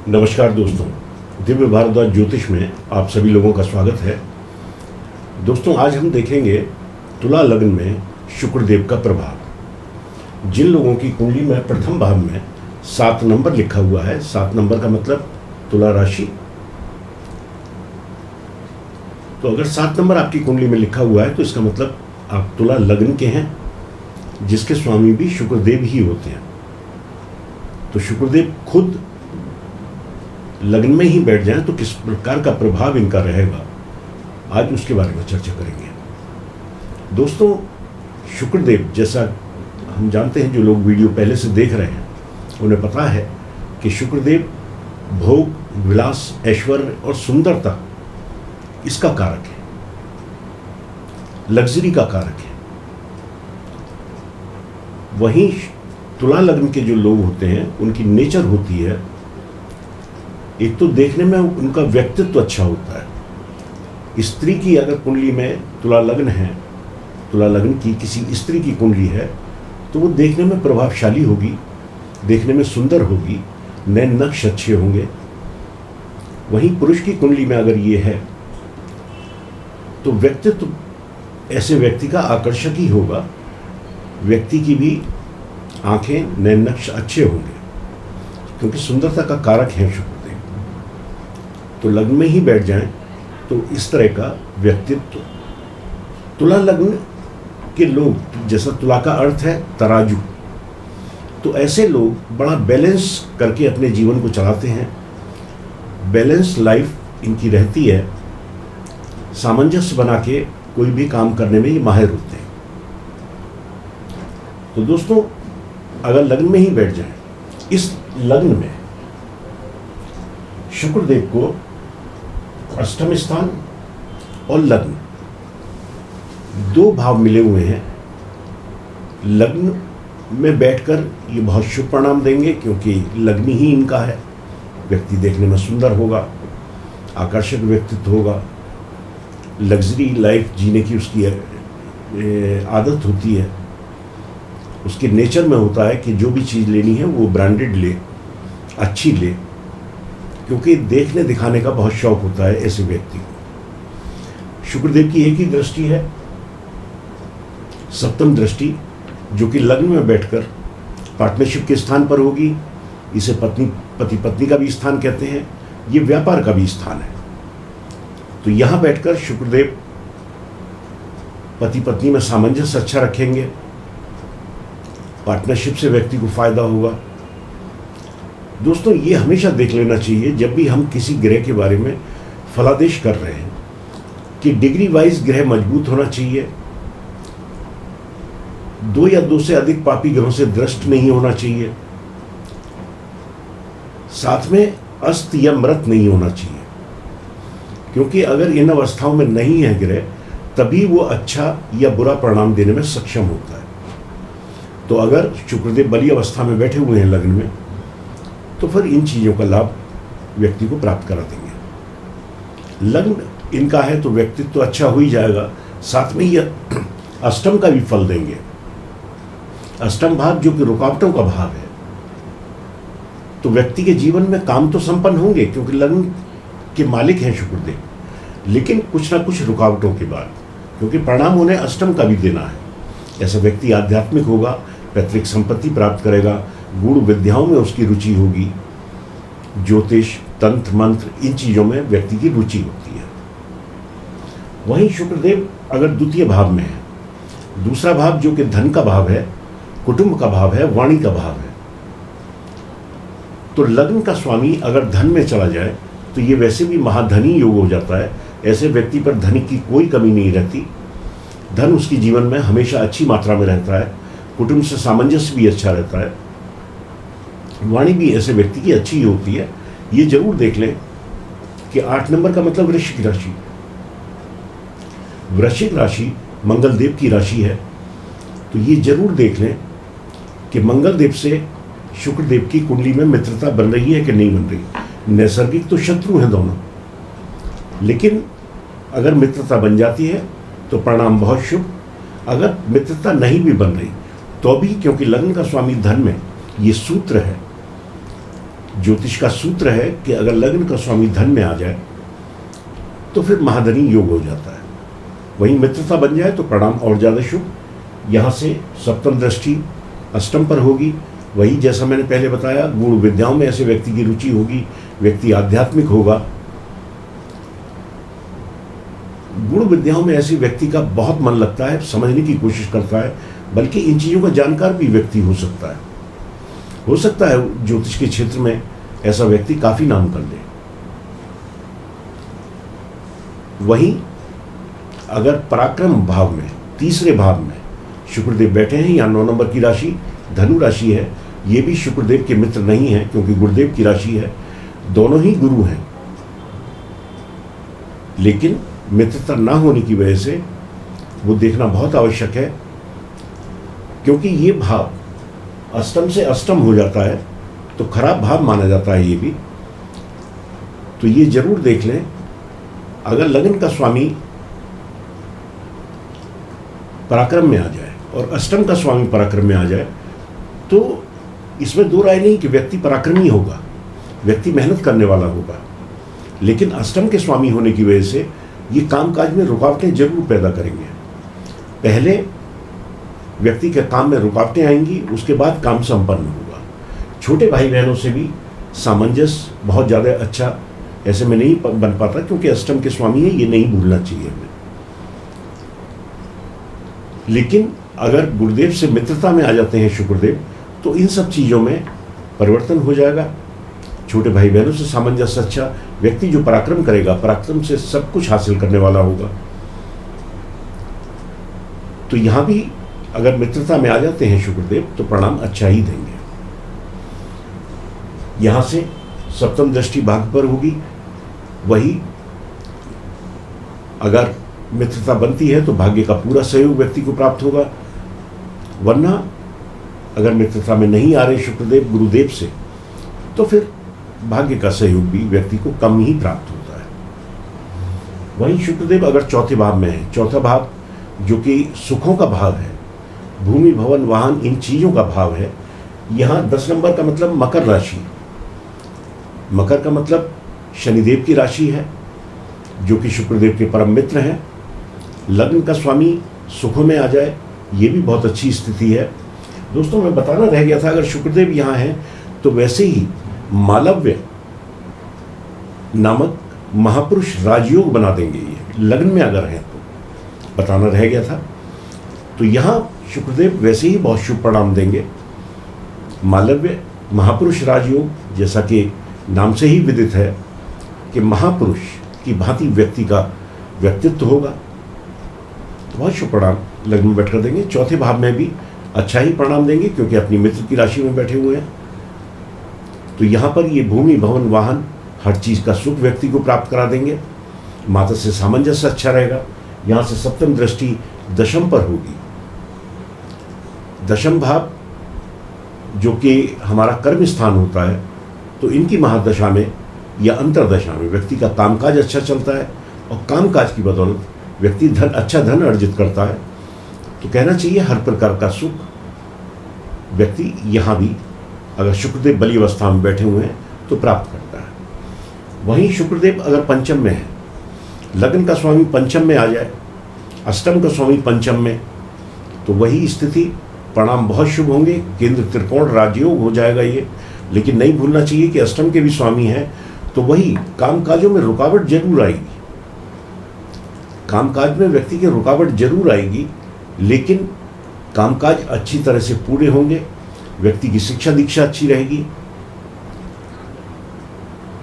नमस्कार दोस्तों, दिव्य भारद्वाज ज्योतिष में आप सभी लोगों का स्वागत है। दोस्तों, आज हम देखेंगे तुला लग्न में शुक्रदेव का प्रभाव। जिन लोगों की कुंडली में प्रथम भाव में 7 नंबर लिखा हुआ है, 7 नंबर का मतलब तुला राशि, तो अगर 7 नंबर आपकी कुंडली में लिखा हुआ है तो इसका मतलब आप तुला लग्न के हैं, जिसके स्वामी भी शुक्रदेव ही होते हैं। तो शुक्रदेव खुद लग्न में ही बैठ जाएं तो किस प्रकार का प्रभाव इनका रहेगा, आज उसके बारे में चर्चा करेंगे। दोस्तों, शुक्रदेव, जैसा हम जानते हैं, जो लोग वीडियो पहले से देख रहे हैं उन्हें पता है कि शुक्रदेव भोग, विलास, ऐश्वर्य और सुंदरता इसका कारक है, लग्जरी का कारक है। वहीं तुला लग्न के जो लोग होते हैं उनकी नेचर होती है, एक तो देखने में उनका व्यक्तित्व अच्छा होता है। स्त्री की अगर कुंडली में तुला लग्न है, तुला लग्न की किसी स्त्री की कुंडली है, तो वो देखने में प्रभावशाली होगी, देखने में सुंदर होगी, नैन नक्श अच्छे होंगे। वहीं पुरुष की कुंडली में अगर ये है तो व्यक्तित्व ऐसे व्यक्ति का आकर्षक ही होगा, व्यक्ति की भी आंखें, नैन नक्श अच्छे होंगे, क्योंकि सुंदरता का कारक है शुक्रदेव। तो लग्न में ही बैठ जाएं तो इस तरह का व्यक्तित्व। तुला लग्न के लोग, जैसा तुला का अर्थ है तराजू, तो ऐसे लोग बड़ा बैलेंस करके अपने जीवन को चलाते हैं। बैलेंस लाइफ इनकी रहती है, सामंजस्य बना के कोई भी काम करने में ये माहिर होते हैं। तो दोस्तों, अगर लग्न में ही बैठ जाएं, इस लग्न में शुक्रदेव को अष्टम स्थान और लग्न 2 भाव मिले हुए हैं। लग्न में बैठकर ये बहुत शुभ परिणाम देंगे, क्योंकि लग्न ही इनका है। व्यक्ति देखने में सुंदर होगा, आकर्षक व्यक्तित्व होगा, लग्जरी लाइफ जीने की उसकी आदत होती है। उसके नेचर में होता है कि जो भी चीज़ लेनी है वो ब्रांडेड ले, अच्छी ले, क्योंकि देखने दिखाने का बहुत शौक होता है ऐसे व्यक्ति को। शुक्रदेव की एक ही दृष्टि है, सप्तम दृष्टि, जो कि लग्न में बैठकर पार्टनरशिप के स्थान पर होगी। इसे पति पत्नी का भी स्थान कहते हैं, ये व्यापार का भी स्थान है। तो यहां बैठकर शुक्रदेव पति पत्नी में सामंजस्य अच्छा रखेंगे, पार्टनरशिप से व्यक्ति को फायदा होगा। दोस्तों, ये हमेशा देख लेना चाहिए जब भी हम किसी ग्रह के बारे में फलादेश कर रहे हैं कि डिग्री वाइज ग्रह मजबूत होना चाहिए, 2 या 2 से अधिक पापी ग्रहों से दृष्ट नहीं होना चाहिए, साथ में अस्त या मृत नहीं होना चाहिए, क्योंकि अगर इन अवस्थाओं में नहीं है ग्रह, तभी वो अच्छा या बुरा परिणाम देने में सक्षम होता है। तो अगर शुक्रदेव बली अवस्था में बैठे हुए हैं लग्न में, तो फिर इन चीज़ों का लाभ व्यक्ति को प्राप्त करा देंगे। लग्न इनका है तो व्यक्तित्व तो अच्छा हो ही जाएगा, साथ में ये अष्टम का भी फल देंगे। अष्टम भाव जो कि रुकावटों का भाव है, तो व्यक्ति के जीवन में काम तो संपन्न होंगे, क्योंकि लग्न के मालिक हैं शुक्रदेव, लेकिन कुछ ना कुछ रुकावटों के बाद, क्योंकि परिणाम उन्हें अष्टम का भी देना है। ऐसा व्यक्ति आध्यात्मिक होगा, पैतृक संपत्ति प्राप्त करेगा, गूढ़ विद्याओं में उसकी रुचि होगी, ज्योतिष, तंत्र मंत्र, इन चीज़ों में व्यक्ति की रुचि होती है। वहीं शुक्रदेव अगर द्वितीय भाव में है, दूसरा भाव जो कि धन का भाव है, कुटुंब का भाव है, वाणी का भाव है, तो लग्न का स्वामी अगर धन में चला जाए तो ये वैसे भी महाधनी योग हो जाता है। ऐसे व्यक्ति पर धन की कोई कमी नहीं रहती, धन उसकी जीवन में हमेशा अच्छी मात्रा में रहता है, कुटुंब से सामंजस्य भी अच्छा रहता है, वाणी भी ऐसे व्यक्ति की अच्छी ही होती है। ये जरूर देख लें कि 8 नंबर का मतलब वृश्चिक राशि। वृश्चिक राशि मंगलदेव की राशि है, तो ये जरूर देख लें कि मंगलदेव से शुक्रदेव की कुंडली में मित्रता बन रही है कि नहीं बन रही। नैसर्गिक तो शत्रु हैं दोनों, लेकिन अगर मित्रता बन जाती है तो परिणाम बहुत शुभ। अगर मित्रता नहीं भी बन रही तो भी, क्योंकि लग्न का स्वामी धन में ये सूत्र है ज्योतिष का सूत्र है कि अगर लग्न का स्वामी धन में आ जाए तो फिर महाधनी योग हो जाता है। वहीं मित्रता बन जाए तो परिणाम और ज़्यादा शुभ। यहाँ से सप्तम दृष्टि अष्टम पर होगी। वही जैसा मैंने पहले बताया, गुण विद्याओं में ऐसे व्यक्ति की रुचि होगी, व्यक्ति आध्यात्मिक होगा। गुण विद्याओं में ऐसे व्यक्ति का बहुत मन लगता है, समझने की कोशिश करता है, बल्कि इन चीज़ों का जानकार भी व्यक्ति हो सकता है। ज्योतिष के क्षेत्र में ऐसा व्यक्ति काफ़ी नाम कर ले। वहीं अगर पराक्रम भाव में, तीसरे भाव में शुक्रदेव बैठे हैं, या 9 नंबर की राशि धनु राशि है, ये भी शुक्रदेव के मित्र नहीं है क्योंकि गुरुदेव की राशि है, दोनों ही गुरु हैं, लेकिन मित्रता ना होने की वजह से वो देखना बहुत आवश्यक है, क्योंकि ये भाव अष्टम से अष्टम हो जाता है तो खराब भाव माना जाता है। ये भी तो ये जरूर देख लें, अगर लग्न का स्वामी पराक्रम में आ जाए और अष्टम का स्वामी पराक्रम में आ जाए तो इसमें दो राय नहीं कि व्यक्ति पराक्रमी होगा, व्यक्ति मेहनत करने वाला होगा, लेकिन अष्टम के स्वामी होने की वजह से ये कामकाज में रुकावटें जरूर पैदा करेंगे। पहले व्यक्ति के काम में रुकावटें आएंगी, उसके बाद काम संपन्न होगा। छोटे भाई बहनों से भी सामंजस्य बहुत ज़्यादा अच्छा ऐसे में नहीं बन पाता, क्योंकि अष्टम के स्वामी है, ये नहीं भूलना चाहिए हमें। लेकिन अगर गुरुदेव से मित्रता में आ जाते हैं शुक्रदेव, तो इन सब चीज़ों में परिवर्तन हो जाएगा। छोटे भाई बहनों से सामंजस्य अच्छा, व्यक्ति जो पराक्रम करेगा, पराक्रम से सब कुछ हासिल करने वाला होगा। तो यहां भी अगर मित्रता में आ जाते हैं शुक्रदेव तो परिणाम अच्छा ही देंगे। यहां से सप्तम दृष्टि भाग्य पर होगी। वही अगर मित्रता बनती है तो भाग्य का पूरा सहयोग व्यक्ति को प्राप्त होगा, वरना अगर मित्रता में नहीं आ रहे शुक्रदेव गुरुदेव से तो फिर भाग्य का सहयोग भी व्यक्ति को कम ही प्राप्त होता है। वहीं शुक्रदेव अगर चौथे भाव में है, चौथा भाव जो कि सुखों का भाव है, भूमि भवन वाहन इन चीज़ों का भाव है, यहाँ 10 नंबर का मतलब मकर राशि, मकर का मतलब शनिदेव की राशि है जो कि शुक्रदेव के परम मित्र हैं। लग्न का स्वामी सुखों में आ जाए ये भी बहुत अच्छी स्थिति है। दोस्तों मैं बताना रह गया था, अगर शुक्रदेव यहाँ हैं तो वैसे ही मालव्य नामक महापुरुष राजयोग बना देंगे ये, लग्न में अगर हैं तो, बताना रह गया था। तो यहाँ शुक्रदेव वैसे ही बहुत शुभ परिणाम देंगे। मालव्य महापुरुष राजयोग, जैसा कि नाम से ही विदित है कि महापुरुष की भांति व्यक्ति का व्यक्तित्व होगा, तो बहुत शुभ परिणाम लग्न में बैठकर देंगे। चौथे भाव में भी अच्छा ही परिणाम देंगे क्योंकि अपनी मित्र की राशि में बैठे हुए हैं। तो यहाँ पर ये भूमि भवन वाहन हर चीज़ का सुख व्यक्ति को प्राप्त करा देंगे। माता से सामंजस्य अच्छा रहेगा। यहाँ से सप्तम दृष्टि दशम पर होगी। दशम भाव जो कि हमारा कर्म स्थान होता है, तो इनकी महादशा में या अंतरदशा में व्यक्ति का कामकाज अच्छा चलता है और कामकाज की बदौलत व्यक्ति अच्छा धन अर्जित करता है। तो कहना चाहिए हर प्रकार का सुख व्यक्ति यहाँ भी अगर शुक्रदेव बली अवस्था में बैठे हुए हैं तो प्राप्त करता है। वहीं शुक्रदेव अगर पंचम में है, लग्न का स्वामी पंचम में आ जाए, अष्टम का स्वामी पंचम में, तो वही स्थिति परिणाम बहुत शुभ होंगे। केंद्र त्रिकोण राजयोग हो जाएगा ये। लेकिन नहीं भूलना चाहिए कि अष्टम के भी स्वामी हैं, तो वही कामकाजों में रुकावट जरूर आएगी। कामकाज में व्यक्ति की रुकावट जरूर आएगी, लेकिन कामकाज अच्छी तरह से पूरे होंगे। व्यक्ति की शिक्षा दीक्षा अच्छी रहेगी,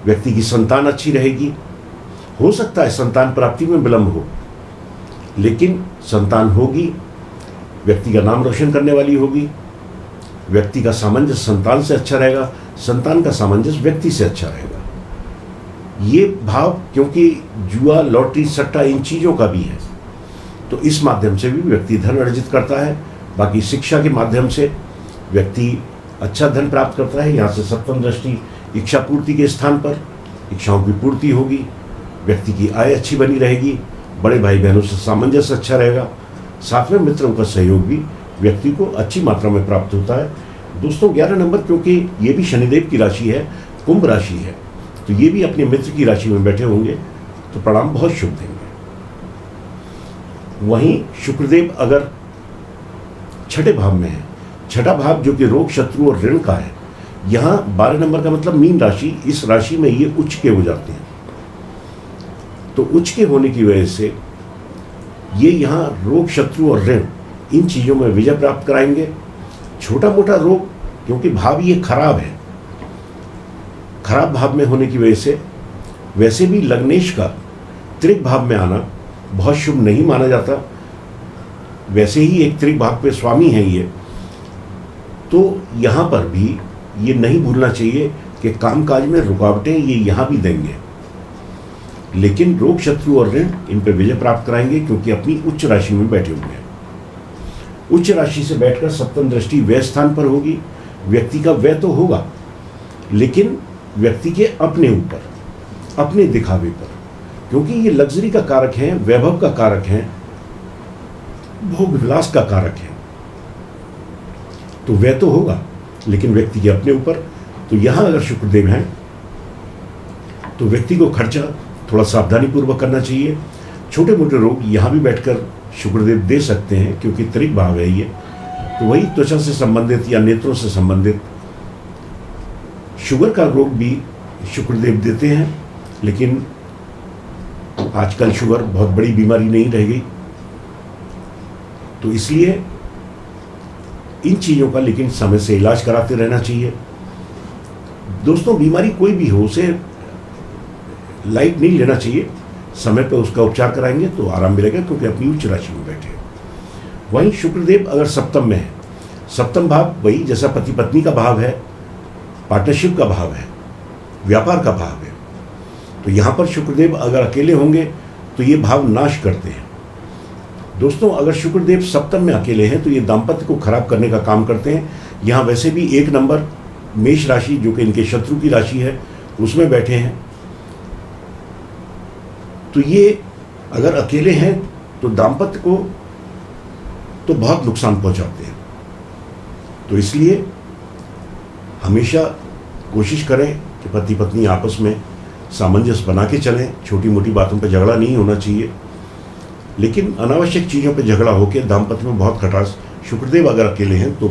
व्यक्ति की संतान अच्छी रहेगी। हो सकता है संतान प्राप्ति में विलंब हो, लेकिन संतान होगी, व्यक्ति का नाम रोशन करने वाली होगी। व्यक्ति का सामंजस्य संतान से अच्छा रहेगा, संतान का सामंजस्य व्यक्ति से अच्छा रहेगा। ये भाव क्योंकि जुआ लॉटरी सट्टा इन चीज़ों का भी है, तो इस माध्यम से भी व्यक्ति धन अर्जित करता है। बाकी शिक्षा के माध्यम से व्यक्ति अच्छा धन प्राप्त करता है। यहाँ से सप्तम दृष्टि इच्छा पूर्ति के स्थान पर, इच्छाओं की पूर्ति होगी, व्यक्ति की आय अच्छी बनी रहेगी, बड़े भाई बहनों से सामंजस्य अच्छा रहेगा, साथ में मित्रों का सहयोग भी व्यक्ति को अच्छी मात्रा में प्राप्त होता है। दोस्तों 11 नंबर क्योंकि ये भी शनिदेव की राशि है, कुंभ राशि है, तो ये भी अपने मित्र की राशि में बैठे होंगे तो परिणाम बहुत शुभ देंगे। वहीं शुक्रदेव अगर छठे भाव में है, छठा भाव जो कि रोग, शत्रु और ऋण का है, यहाँ 12 नंबर का मतलब मीन राशि, इस राशि में ये उच्च के हो जाते हैं। तो उच्च के होने की वजह से ये यहाँ रोग, शत्रु और ऋण इन चीज़ों में विजय प्राप्त कराएंगे। छोटा मोटा रोग, क्योंकि भाव ये खराब है, खराब भाव में होने की वजह से वैसे भी लग्नेश का त्रिक भाव में आना बहुत शुभ नहीं माना जाता। वैसे ही एक त्रिक भाव पे स्वामी है ये, तो यहाँ पर भी ये नहीं भूलना चाहिए कि कामकाज में रुकावटें ये यहाँ भी देंगे, लेकिन रोग, शत्रु और ऋण इन पर विजय प्राप्त कराएंगे क्योंकि अपनी उच्च राशि में बैठे हुए हैं। उच्च राशि से बैठकर सप्तम दृष्टि व्यय स्थान पर होगी। व्यक्ति का व्यय तो होगा, लेकिन व्यक्ति के अपने ऊपर, अपने दिखावे पर, क्योंकि ये लग्जरी का कारक है, वैभव का कारक है, भोग विलास का कारक है, तो व्यय तो होगा लेकिन व्यक्ति के अपने ऊपर। तो यहां अगर शुक्रदेव हैं तो व्यक्ति को खर्चा थोड़ा सावधानी पूर्वक करना चाहिए। छोटे मोटे रोग यहां भी बैठकर शुक्रदेव दे सकते हैं क्योंकि त्रिक भाव है ये, तो वही त्वचा से संबंधित या नेत्रों से संबंधित शुगर का रोग भी शुक्रदेव देते हैं, लेकिन आजकल शुगर बहुत बड़ी बीमारी नहीं रह गई, तो इसलिए इन चीज़ों का लेकिन समय से इलाज कराते रहना चाहिए। दोस्तों, बीमारी कोई भी हो उसे लाइट नहीं लेना चाहिए, समय पर उसका उपचार कराएंगे तो आराम मिलेगा क्योंकि अपनी उच्च राशि में बैठे। वहीं शुक्रदेव अगर सप्तम में है, सप्तम भाव वही जैसा पति पत्नी का भाव है, पार्टनरशिप का भाव है, व्यापार का भाव है, तो यहाँ पर शुक्रदेव अगर अकेले होंगे तो ये भाव नाश करते हैं। दोस्तों, अगर शुक्रदेव सप्तम में अकेले हैं तो ये दाम्पत्य को खराब करने का काम करते हैं। यहाँ वैसे भी 1 नंबर मेष राशि जो कि इनके शत्रु की राशि है उसमें बैठे हैं, तो ये अगर अकेले हैं तो दाम्पत्य को तो बहुत नुकसान पहुंचाते हैं। तो इसलिए हमेशा कोशिश करें कि पति पत्नी आपस में सामंजस्य बना के चलें। छोटी मोटी बातों पर झगड़ा नहीं होना चाहिए, लेकिन अनावश्यक चीज़ों पर झगड़ा होकर दाम्पत्य में बहुत खटास शुक्रदेव अगर अकेले हैं तो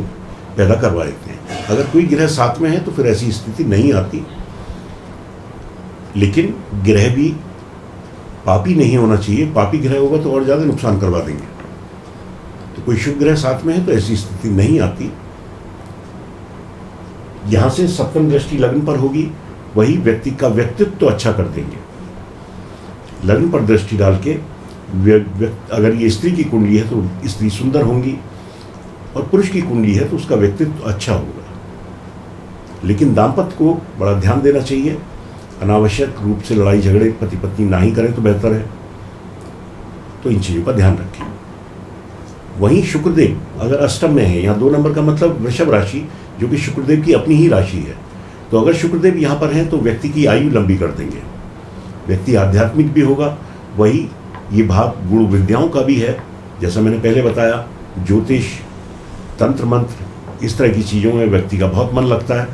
पैदा करवा देते हैं। अगर कोई ग्रह साथ में है तो फिर ऐसी स्थिति नहीं आती, लेकिन ग्रह भी पापी नहीं होना चाहिए। पापी ग्रह होगा तो और ज़्यादा नुकसान करवा देंगे। तो कोई शुभ ग्रह साथ में है तो ऐसी स्थिति नहीं आती। यहाँ से सप्तम दृष्टि लग्न पर होगी, वही व्यक्ति का व्यक्तित्व तो अच्छा कर देंगे। लग्न पर दृष्टि डाल के अगर ये स्त्री की कुंडली है तो स्त्री सुंदर होंगी, और पुरुष की कुंडली है तो उसका व्यक्तित्व अच्छा होगा। लेकिन दाम्पत्य को बड़ा ध्यान देना चाहिए, अनावश्यक रूप से लड़ाई झगड़े पति पत्नी ना ही करें तो बेहतर है। तो इन चीज़ों का ध्यान रखें। वहीं शुक्रदेव अगर अष्टम में है, यहाँ 2 नंबर का मतलब वृषभ राशि जो कि शुक्रदेव की अपनी ही राशि है, तो अगर शुक्रदेव यहाँ पर हैं तो व्यक्ति की आयु लंबी कर देंगे। व्यक्ति आध्यात्मिक भी होगा। वही ये भाव गुण विद्याओं का भी है, जैसा मैंने पहले बताया, ज्योतिष, तंत्र मंत्र, इस तरह की चीज़ों में व्यक्ति का बहुत मन लगता है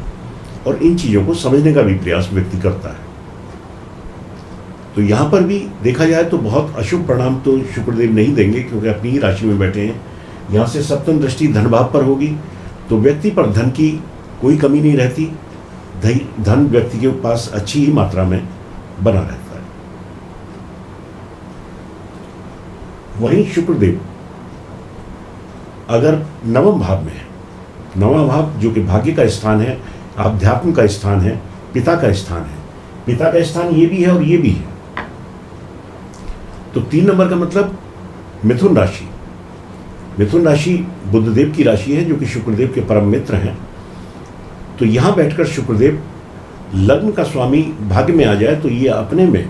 और इन चीज़ों को समझने का भी प्रयास व्यक्ति करता है। तो यहाँ पर भी देखा जाए तो बहुत अशुभ परिणाम तो शुक्रदेव नहीं देंगे क्योंकि अपनी ही राशि में बैठे हैं। यहाँ से सप्तम दृष्टि धन भाव पर होगी तो व्यक्ति पर धन की कोई कमी नहीं रहती। धन व्यक्ति के पास अच्छी ही मात्रा में बना रहता है। वहीं शुक्रदेव अगर नवम भाव में है, नवम भाव जो कि भाग्य का स्थान है, आध्यात्म का स्थान है, पिता का स्थान है, पिता का स्थान ये भी है और ये भी है, तो 3 नंबर का मतलब मिथुन राशि। मिथुन राशि बुधदेव की राशि है जो कि शुक्रदेव के परम मित्र हैं। तो यहाँ बैठकर शुक्रदेव लग्न का स्वामी भाग्य में आ जाए तो ये अपने में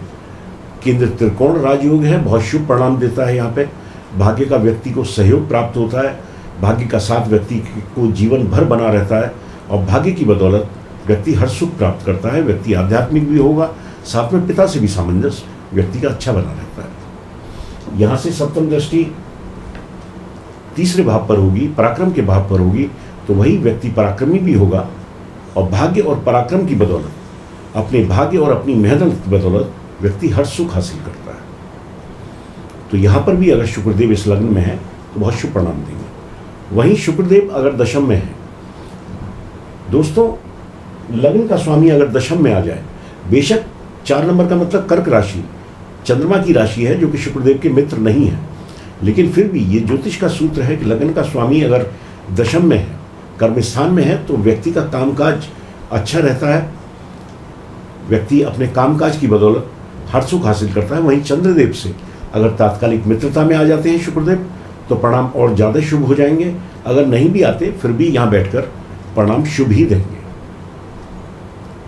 केंद्र त्रिकोण राजयोग है, बहुत शुभ परिणाम देता है। यहाँ पे भाग्य का व्यक्ति को सहयोग प्राप्त होता है, भाग्य का साथ व्यक्ति को जीवन भर बना रहता है और भाग्य की बदौलत व्यक्ति हर सुख प्राप्त करता है। व्यक्ति आध्यात्मिक भी होगा, साथ में पिता से भी सामंजस्य व्यक्ति का अच्छा बना रहता है। यहाँ से सप्तम दृष्टि तीसरे भाव पर होगी, पराक्रम के भाव पर होगी, तो वही व्यक्ति पराक्रमी भी होगा और भाग्य और पराक्रम की बदौलत अपने भाग्य और अपनी मेहनत की बदौलत व्यक्ति हर सुख हासिल करता है। तो यहाँ पर भी अगर शुक्रदेव इस लग्न में है तो बहुत शुभ परिणाम देंगे। वहीं शुक्रदेव अगर दशम में है, दोस्तों लग्न का स्वामी अगर दशम में आ जाए, बेशक 4 नंबर का मतलब कर्क राशि चंद्रमा की राशि है जो कि शुक्रदेव के मित्र नहीं है, लेकिन फिर भी ये ज्योतिष का सूत्र है कि लग्न का स्वामी अगर दशम में है, कर्म स्थान में है, तो व्यक्ति का कामकाज अच्छा रहता है, व्यक्ति अपने कामकाज की बदौलत हर सुख हासिल करता है। वहीं चंद्रदेव से अगर तात्कालिक मित्रता में आ जाते हैं शुक्रदेव तो परिणाम और ज़्यादा शुभ हो जाएंगे। अगर नहीं भी आते फिर भी यहाँ बैठकर परिणाम शुभ ही देंगे।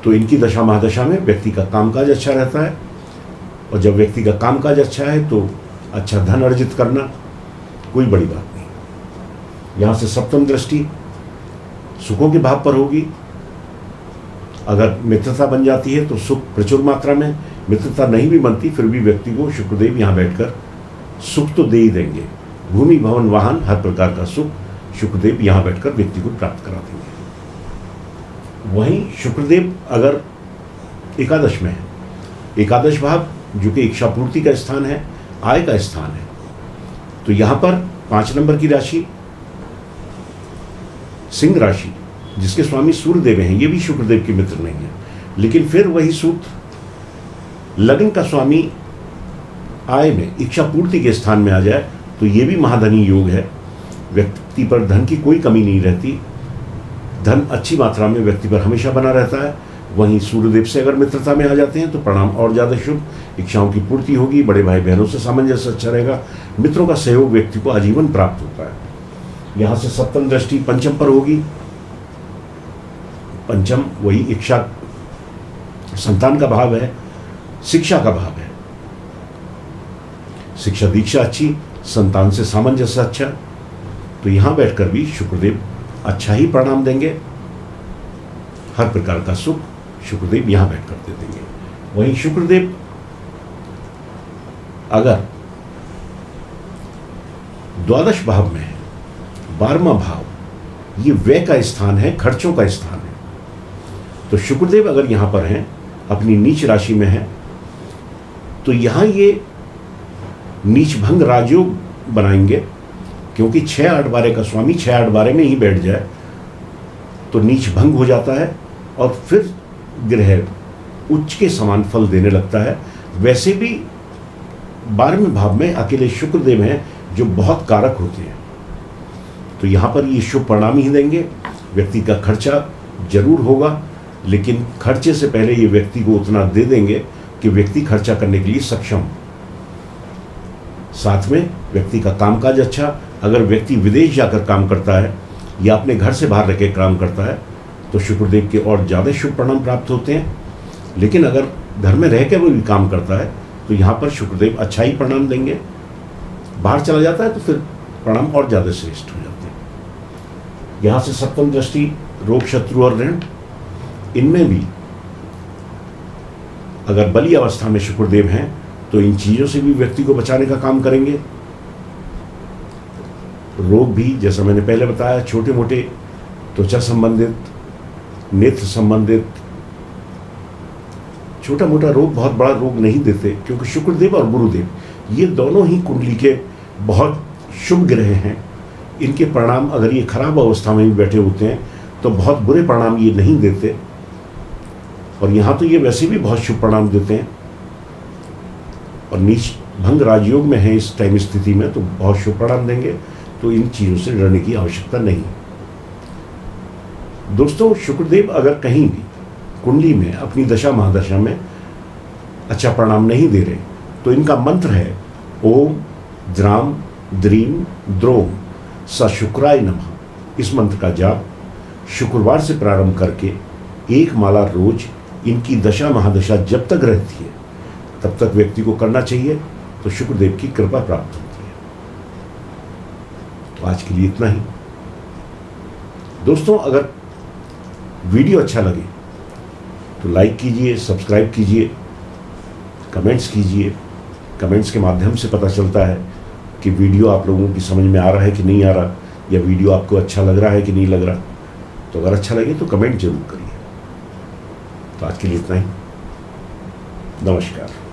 तो इनकी दशा महादशा में व्यक्ति का कामकाज अच्छा रहता है, और जब व्यक्ति का कामकाज अच्छा है तो अच्छा धन अर्जित करना कोई बड़ी बात नहीं। यहाँ से सप्तम दृष्टि सुखों के भाव पर होगी। अगर मित्रता बन जाती है तो सुख प्रचुर मात्रा में, मित्रता नहीं भी बनती फिर भी व्यक्ति को शुक्रदेव यहाँ बैठकर सुख तो दे ही देंगे। भूमि भवन वाहन हर प्रकार का सुख शुक्रदेव यहाँ बैठकर व्यक्ति को प्राप्त करा देंगे। वहीं शुक्रदेव अगर एकादश में है, एकादश भाव जो कि इच्छा पूर्ति का स्थान है, आय का स्थान है, तो यहाँ पर 5 नंबर की राशि सिंह राशि जिसके स्वामी सूर्यदेव हैं, ये भी शुक्रदेव के मित्र नहीं है, लेकिन फिर वही सूत्र लग्न का स्वामी आय में इच्छा पूर्ति के स्थान में आ जाए तो ये भी महाधनी योग है। व्यक्ति पर धन की कोई कमी नहीं रहती, धन अच्छी मात्रा में व्यक्ति पर हमेशा बना रहता है। वहीं सूर्यदेव से अगर मित्रता में आ जाते हैं तो परिणाम और ज़्यादा शुभ, इच्छाओं की पूर्ति होगी, बड़े भाई बहनों से सामंजस्य अच्छा रहेगा, मित्रों का सहयोग व्यक्ति को आजीवन प्राप्त होता है। यहाँ से सप्तम दृष्टि पंचम पर होगी। पंचम वही इच्छा संतान का भाव है, शिक्षा का भाव है। शिक्षा दीक्षा अच्छी, संतान से सामंजस्य अच्छा, तो यहां बैठकर भी शुक्रदेव अच्छा ही परिणाम देंगे। हर प्रकार का सुख शुक्रदेव यहां बैठकर दे देंगे। वहीं शुक्रदेव अगर द्वादश भाव में है, 12वां भाव ये व्यय का स्थान है, खर्चों का स्थान है, तो शुक्रदेव अगर यहां पर हैं, अपनी नीच राशि में है, तो यहां ये नीच भंग राजयोग बनाएंगे, क्योंकि 6-8-12 का स्वामी 6-8-12 में ही बैठ जाए तो नीच भंग हो जाता है और फिर ग्रह उच्च के समान फल देने लगता है। वैसे भी 12वें भाव में अकेले शुक्रदेव हैं जो बहुत कारक होते हैं, तो यहाँ पर ये शुभ परिणाम ही देंगे। व्यक्ति का खर्चा जरूर होगा, लेकिन खर्चे से पहले ये व्यक्ति को उतना दे देंगे कि व्यक्ति खर्चा करने के लिए सक्षम। साथ में व्यक्ति का कामकाज अच्छा, अगर व्यक्ति विदेश जाकर काम करता है या अपने घर से बाहर रहकर काम करता है तो शुक्रदेव के और ज़्यादा शुभ परिणाम प्राप्त होते हैं। लेकिन अगर घर में रह कर वो भी काम करता है तो यहाँ पर शुक्रदेव अच्छा ही परिणाम देंगे। बाहर चला जाता है तो फिर परिणाम और ज़्यादा श्रेष्ठ हो जाते हैं। यहाँ से सप्तम दृष्टि रोग शत्रु और ऋण, इनमें भी अगर बली अवस्था में शुक्रदेव हैं तो इन चीज़ों से भी व्यक्ति को बचाने का काम करेंगे। रोग भी जैसा मैंने पहले बताया, छोटे मोटे त्वचा संबंधित, नेत्र संबंधित छोटा मोटा रोग बहुत बड़ा रोग नहीं देते, क्योंकि शुक्रदेव और गुरुदेव ये दोनों ही कुंडली के बहुत शुभ ग्रह हैं। इनके परिणाम अगर ये खराब अवस्था में भी बैठे होते हैं तो बहुत बुरे परिणाम ये नहीं देते, और यहाँ तो ये वैसे भी बहुत शुभ परिणाम देते हैं। और नीच भंग राजयोग में है इस टाइम स्थिति में तो बहुत शुभ परिणाम देंगे, तो इन चीज़ों से डरने की आवश्यकता नहीं। दोस्तों शुक्रदेव अगर कहीं भी कुंडली में अपनी दशा महादशा में अच्छा परिणाम नहीं दे रहे तो इनका मंत्र है ओम द्राम द्रीम द्रोम स शुक्राय नमः। इस मंत्र का जाप शुक्रवार से प्रारंभ करके 1 माला रोज इनकी दशा महादशा जब तक रहती है तब तक व्यक्ति को करना चाहिए, तो शुक्रदेव की कृपा प्राप्त होती है। तो आज के लिए इतना ही। दोस्तों अगर वीडियो अच्छा लगे तो लाइक कीजिए, सब्सक्राइब कीजिए, कमेंट्स कीजिए। कमेंट्स के माध्यम से पता चलता है कि वीडियो आप लोगों की समझ में आ रहा है कि नहीं आ रहा, या वीडियो आपको अच्छा लग रहा है कि नहीं लग रहा। तो अगर अच्छा लगे तो कमेंट जरूर करिए। तो आज के लिए इतना ही। नमस्कार।